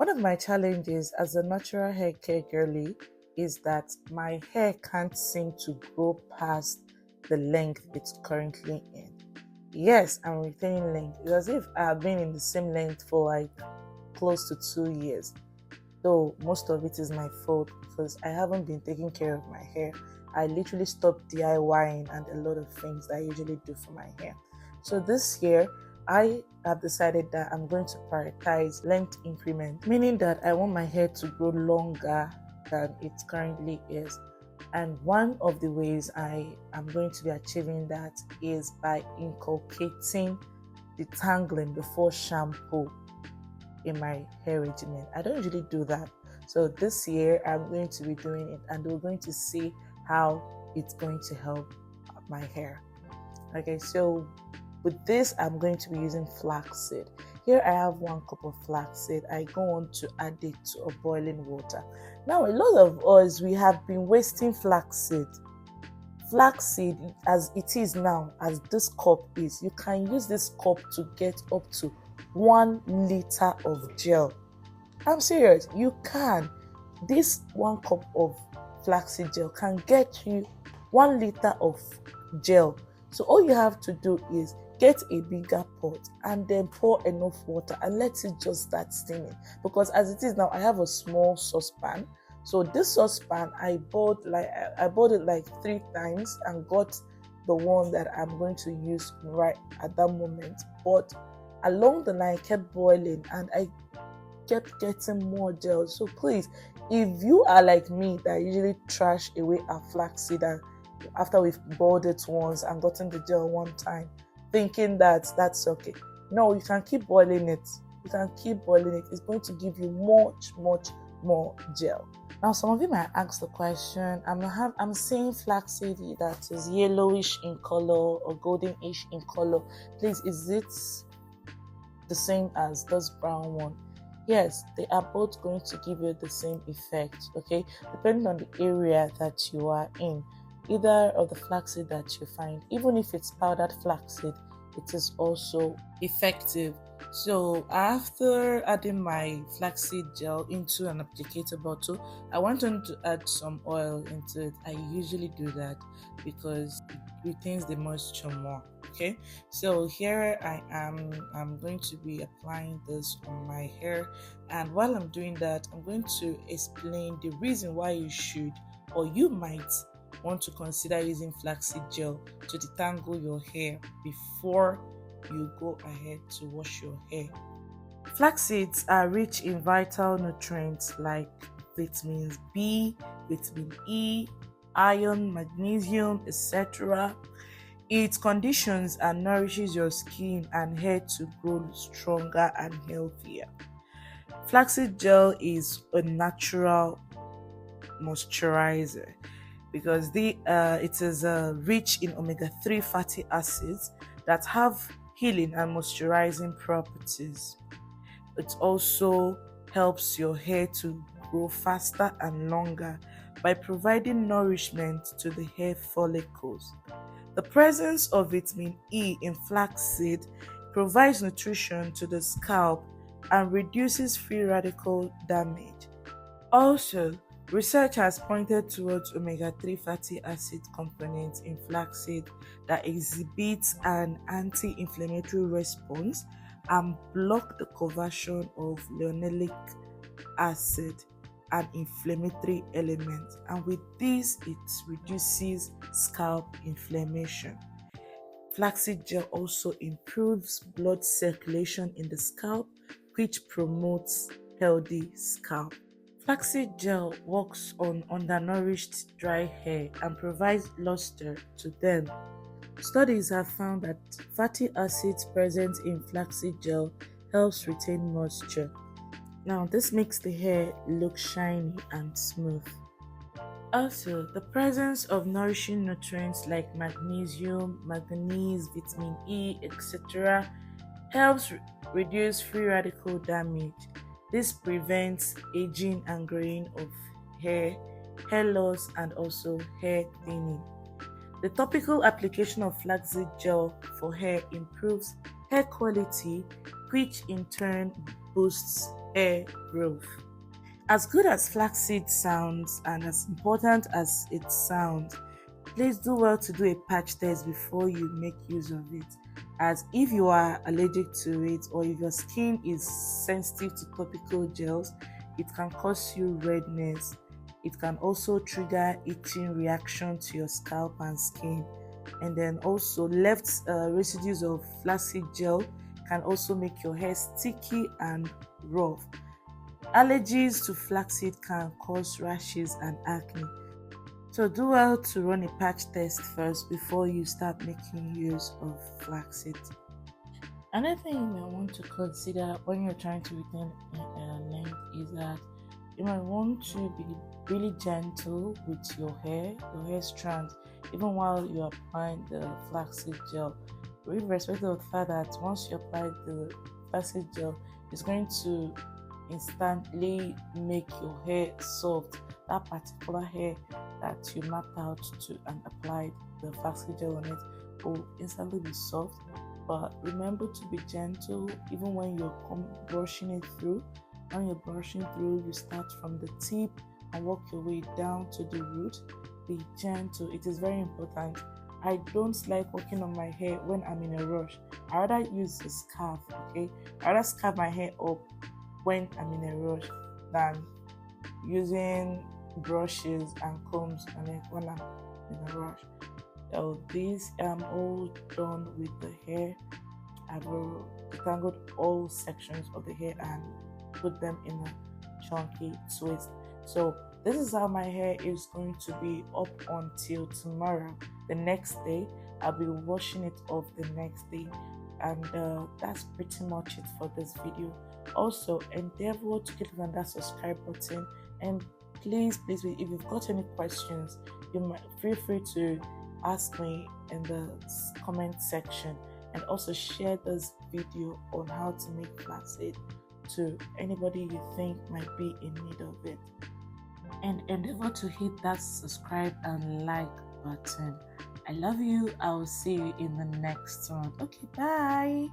One of my challenges as a natural hair care girly is that my hair can't seem to grow past the length it's currently in. Yes, I'm retaining length. It's as if I've been in the same length for like close to 2 years. Though most of it is my fault because I haven't been taking care of my hair. I literally stopped DIYing and a lot of things that I usually do for my hair. So this year, I have decided that I'm going to prioritize length increment, meaning that I want my hair to grow longer than it currently is. And one of the ways I am going to be achieving that is by inculcating detangling before shampoo in my hair regimen. I don't usually do that. So this year I'm going to be doing it and we're going to see how it's going to help my hair. Okay, so with this, I'm going to be using flaxseed. Here I have 1 cup of flaxseed. I go on to add it to a boiling water. Now, a lot of us, we have been wasting flaxseed. Flaxseed, as it is now, as this cup is, you can use this cup to get up to 1 liter of gel. I'm serious, you can. This 1 cup of flaxseed gel can get you 1 liter of gel. So all you have to do is get a bigger pot and then pour enough water and let it just start steaming. Because as it is now, I have a small saucepan. So this saucepan, I bought it like 3 times and got the one that I'm going to use right at that moment. But along the line, I kept boiling and I kept getting more gel. So please, if you are like me that usually trash away our flaxseed after we've boiled it once and gotten the gel one time, thinking that that's okay. No, you can keep boiling it. You can keep boiling it. It's going to give you much more gel. Now, some of you might ask the question, I'm seeing flaxseed that is yellowish in color or goldenish in color. Please, is it the same as this brown one? Yes, they are both going to give you the same effect, okay? Depending on the area that you are in. Either of the flaxseed that you find, even if it's powdered flaxseed, it is also effective. So after adding my flaxseed gel into an applicator bottle, I went on to add some oil into it. I usually do that because it retains the moisture more. Okay, so here I am. I'm going to be applying this on my hair, and while I'm doing that, I'm going to explain the reason why you should, or you might want to consider using flaxseed gel to detangle your hair before you go ahead to wash your hair. Flax seeds are rich in vital nutrients like vitamins B, vitamin E, iron, magnesium, etc. It conditions and nourishes your skin and hair to grow stronger and healthier. Flaxseed gel is a natural moisturizer because it is rich in omega-3 fatty acids that have healing and moisturizing properties. It also helps your hair to grow faster and longer by providing nourishment to the hair follicles. The presence of vitamin E in flaxseed provides nutrition to the scalp and reduces free radical damage. Also, research has pointed towards omega-3 fatty acid components in flaxseed that exhibits an anti-inflammatory response and block the conversion of linoleic acid, an inflammatory element, and with this it reduces scalp inflammation. Flaxseed gel also improves blood circulation in the scalp, which promotes healthy scalp. Flaxseed gel works on undernourished dry hair and provides luster to them. Studies have found that fatty acids present in flaxseed gel helps retain moisture. Now, this makes the hair look shiny and smooth. Also, the presence of nourishing nutrients like magnesium, manganese, vitamin E, etc. helps reduce free radical damage. This prevents aging and graying of hair loss, and also hair thinning. The topical application of flaxseed gel for hair improves hair quality, which in turn boosts hair growth. As good as flaxseed sounds and as important as it sounds, please do well to do a patch test before you make use of it. As if you are allergic to it or if your skin is sensitive to topical gels, it can cause you redness. It can also trigger itching reaction to your scalp and skin. And then also left residues of flaxseed gel can also make your hair sticky and rough. Allergies to flaxseed can cause rashes and acne. So do well to run a patch test first before you start making use of flaxseed. Another thing you might want to consider when you're trying to retain length is that you might want to be really gentle with your hair strands, even while you're applying the flaxseed gel. With respect to the fact that once you apply the flaxseed gel, it's going to instantly make your hair soft. That particular hair that you mapped out to and applied the flaxseed gel on it will instantly be soft. But remember to be gentle even when you're brushing it through. When you're brushing through, you start from the tip and work your way down to the root. Be gentle. It is very important. I don't like working on my hair when I'm in a rush. I rather use a scarf, okay? I rather scarf my hair up when I'm in a rush than using brushes and combs on it when I'm in a rush. So these I'm all done with the hair. I've detangled all sections of the hair and put them in a chunky twist. So this is how my hair is going to be up until tomorrow. The next day I'll be washing it off the next day, and that's pretty much it for this video. Also endeavor to click on that subscribe button, and please if you've got any questions, you might feel free to ask me in the comment section, and also share this video on how to make flaxseed to anybody you think might be in need of it. And endeavor to hit that subscribe and like button. I love you. I will see you in the next one. Okay, bye.